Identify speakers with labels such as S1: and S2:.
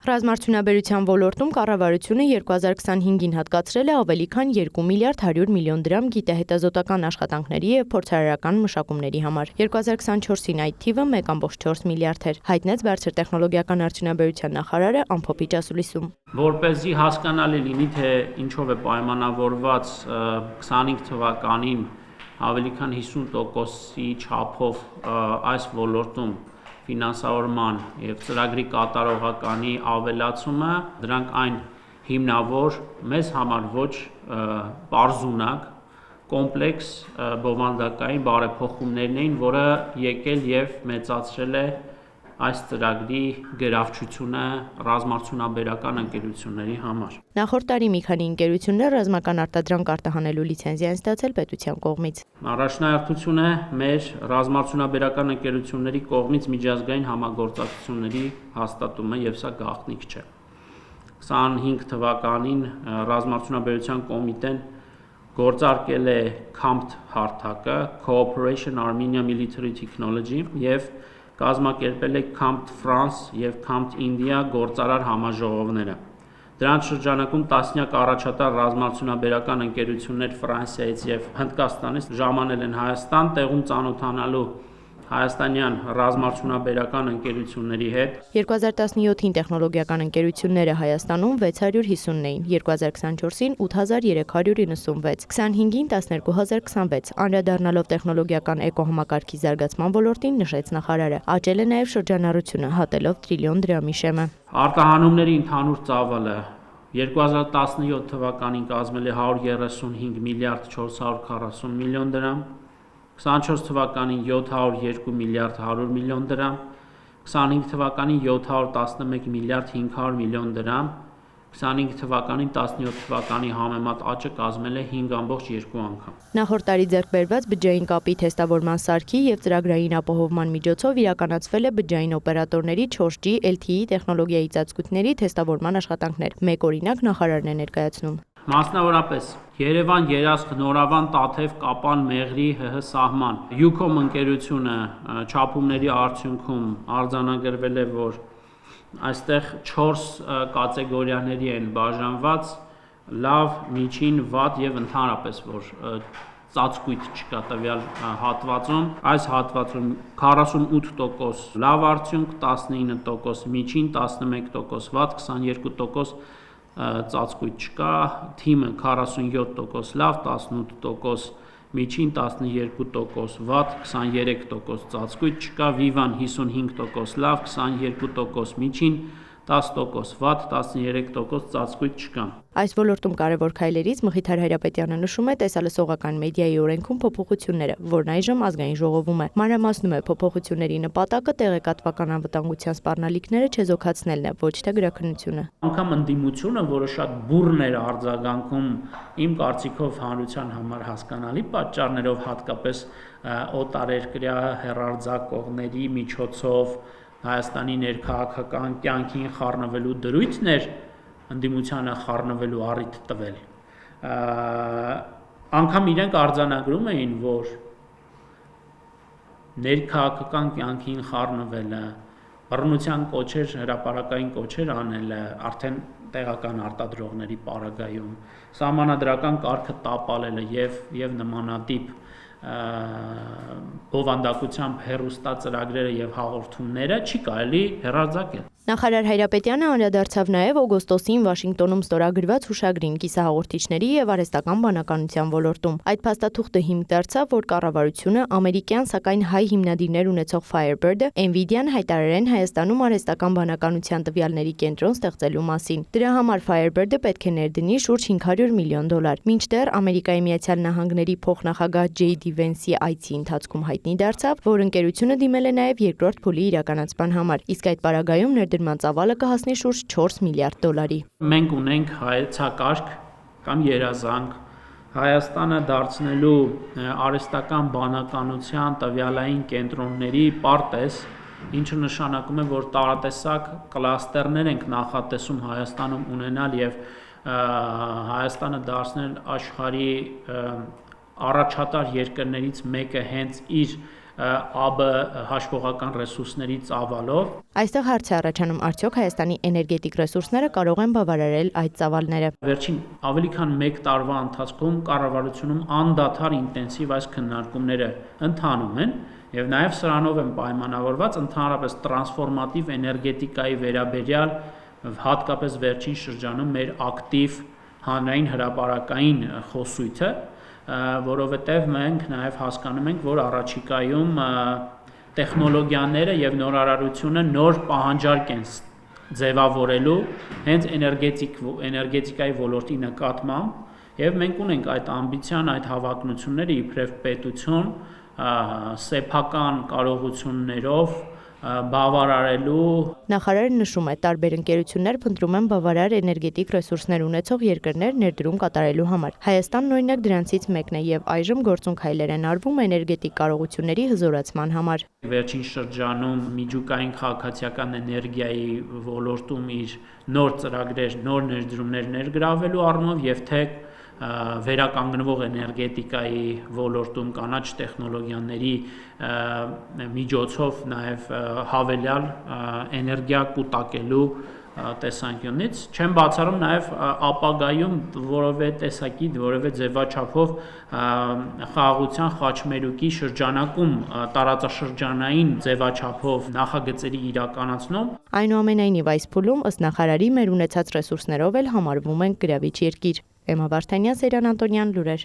S1: Ռազմարդյունաբերության ոլորտում կառավարությունը 2025-ին հատկացրել է ավելի քան 2 միլիարդ 100 միլիոն դրամ գիտահետազոտական աշխատանքների և փորձարարական մշակումների համար։ 2024-ին այդ թիվը 1,4 միլիարդ էր, հայտնեց բարձր տեխնոլոգիական արդյունաբերության նախարարը Ամփոփիչ Ասուլիսում։
S2: Որպեսզի հասկանալի լինի, թե ինչով է պայմանավորված 25 թվականին ավելի քան 50%-ի չափով այս ոլորտում ֆինանսավորման և ծրագրի կատարողականի ավելացումը, դրանք այն հիմնավոր, մեզ համար ոչ պարզունակ, կոմպլեքս բովանդակային բարեփոխումներն էին, որը եկել և մեծացրել է այս ծրագրի գրավչությունը ռազմարդյունաբերական ընկերությունների համար։
S1: Նախորդ տարի մի քանի ընկերություններ ռազմական արտադրանք արտահանելու լիցենզիա են ստացել պետության կողմից։
S2: Առաջնահերթությունը մեր ռազմարդյունաբերական ընկերությունների կողմից միջազգային համագործակցությունների հաստատումը և սա գաղտնիք չէ։ 25 թվականին ռազմարդյունաբերության կոմիտեն գործարկել է CAMT հարթակը Cooperation Armenia Military Technology և կազմակերպել է CAMT France և CAMT India գործարար համաժողովները։ Դրանց շրջանակում տասնյակ առաջատար ռազմարդյունաբերական ընկերություններ Ֆրանսիայից և Հնդկաստանից ժամանել են Հայաստան, տեղում ծանոթանալու հայաստանյան ռազմարդյունաբերական ընկերությունների հետ։
S1: 2017-ին տեխնոլոգիական ընկերությունները Հայաստանում 650-ն էին, 2024-ին 8396, 25-ին 12026, անդրադառնալով տեխնոլոգիական էկոհամակարգի զարգացման ոլորտին, նշեց նախարարը, աճել է նաև շրջանառությունը, հատելով տրիլիոն դրամի շեմը։
S2: Արտահանումների ընդհանուր ծավալը 2017 թվականին կազմել է 135 միլիարդ 440 միլիոն դրամ, 24 թվականին 702 միլիարդ 100 միլիոն դրամ, 25 թվականին 711 միլիարդ 500 միլիոն դրամ, 25 թվականին 17 թվականի համեմատ աճը կազմել է 5,2 անգամ։
S1: Նախորդ տարի ձեռք բերված բջջային կապի թեստավորման սարքի և ծրագրային ապահովման միջոցով իրականացվել է բջջային օպերատորների 4G LTE տեխնոլոգիայի ծածկույթների թեստավորման աշխատանքներ։ Մեկ օրինակ նախարարն է ներկայացնում։
S2: Մասնավորապես Երևան, Երասխ, Նորավան, Տաթև, Կապան, Մեղրի, ՀՀ սահման Յուքոմ ընկերությունը չափումների արդյունքում արձանագրվել է, որ այստեղ 4 կատեգորիաների են բաժանված՝ լավ, միջին, վատ և ընդհանրապես, որ ծածկույթ չկա տվյալ հատվածում։ Այս հատվածում 48% լավ արդյունք, 19% միջին, 11% վատ, 22% ծածկույթ չկա, թիմը 47% լավ, 18% միջին, 12% վատ, 23% ծածկույթ չկա, Vivan 55% լավ, 22% միջին, 10% վատ, 13% ծածկույթ չկա։
S1: Այս ոլորտում կարևոր քայլերից Մխիթար Հայրապետյանը նշում է տեսալսողական մեդիայի օրենքում փոփոխությունները, որն այժմ ազգային ժողովում է։ Մանրամասնում է փոփոխությունների նպատակը տեղեկատվական անվտանգության սպառնալիքները չեզոքացնելն է, ոչ թե գրաքննությունը։
S2: Անգամ ընդդիմությունը, որը շատ բուռն էր արձագանքում, իմ կարծիքով հանրության համար հասկանալի պատճառներով, հատկապես օտարերկրյա հեռարձակողների միջոցով Հայաստանի ներքաղաքական կյանքին խառնվելու դրույթներ ընդդիմությանը խառնվելու առիթ տվել։ Անգամ իրենք արձանագրում էին, որ ներքաղաքական կյանքին խառնվելը, բռնության կոչեր, հրապարակային կոչեր անելը, արդեն տեղական արտադրողների պարագայում, սահմանադրական կարգը տապալելը և նմանատիպ բովանդակությամբ հեռուստածրագրերը և հաղորդումները չի կարելի հեռարձակել։
S1: Նախարար Հայրապետյանը անդրադարձավ նաև օգոստոսին Վաշինգտոնում ստորագրված հուշագրին կիսահաղորդիչների և արհեստական բանականության ոլորտում։ Այդ փաստաթուղթը հիմք դարձավ, որ կառավարությունը ամերիկյան, սակայն հայ հիմնադիրներ ունեցող Firebird-ը Nvidia-ն հայտարարեն Հայաստանում արհեստական բանականության տվյալների կենտրոն ստեղծելու մասին։ Դրա համար Firebird-ը պետք է ներդնի շուրջ $500 միլիոն։ Մինչդեռ Ամերիկայի Միացյալ Նահանգների փոխնախագահ JD Vance-ի այցի ընթացքում հայտնի դարձավ, որ ընկերությունը դիմել է նաև երկրորդ փուլի իրականացման համար, իսկ այդ պարագայում ներդրման ծավալը կհասնի շուրջ $4 միլիարդ։
S2: Մենք ունենք հայեցակարգ կամ երազանք Հայաստանը դարձնելու արհեստական բանականության տվյալային կենտրոնների պարտեզ, ինչը նշանակում է, որ տարատեսակ կլաստերներ ենք նախատեսում Հայաստանում ունենալ և Հայաստանը դարձնել աշխարհի առաջատար երկրներից մեկը հենց իր ԱԲ հաշվողական ռեսուրսների ծավալով։
S1: Այստեղ հարց է առաջանում, արդյոք Հայաստանի էներգետիկ ռեսուրսները կարող են բավարարել այդ ծավալները։
S2: Վերջին ավելի քան 1 տարվա ընթացքում կառավարությունում անդադար ինտենսիվ այս քննարկումները ընթանում են եւ նաեւ սրանով են պայմանավորված ընդհանրապես տրանսֆորմատիվ էներգետիկայի վերաբերյալ հատկապես վերջին շրջանում մեր ակտիվ հանրային հրապարակային խոսույթը, որովհետև մենք նաև հասկանում ենք, որ առաջիկայում տեխնոլոգիաները եւ նորարարությունը նոր պահանջարկ են ձևավորելու հենց էներգետիկայի ոլորտի նկատմամբ եւ մենք ունենք այդ ամբիցիան, այդ հավակնությունները իբրև պետություն սեփական կարողություններով բավարարելու։
S1: Նախարարը նշում է, տարբեր ընկերություններ փնտրում են բավարար էներգետիկ ռեսուրսներ ունեցող երկրներ ներդրում կատարելու համար։ Հայաստանն օրինակ դրանցից մեկն է եւ այժմ գործուն քայլեր են արվում էներգետիկ կարողությունների հզորացման համար։
S2: Վերջին շրջանում միջուկային քաղաքացիական էներգիայի ոլորտում իր նոր ծրագրեր, նոր ներդրումներ ներգրավելու առումով եւ թե վերականգնվող էներգետիկայի ոլորտում կանաչ տեխնոլոգիաների միջոցով նաև հավելյալ էներգիա կուտակելու տեսանկյունից չեմ բացառում նաև ապագայում որևէ տեսակի, որևէ ձևաչափով խաղաղության խաչմերուկի շրջանակում տարածաշրջանային ձևաչափով նախագծերի իրականացնում։
S1: Այնուամենայնիվ այս փուլում ըստ նախարարի մեր ունեցած ռեսուրսներով էլ համարվում ենք գրավիչ երկիր։ Էմմա Վարդանյան, Սերյան Անտոնյան, լուրեր։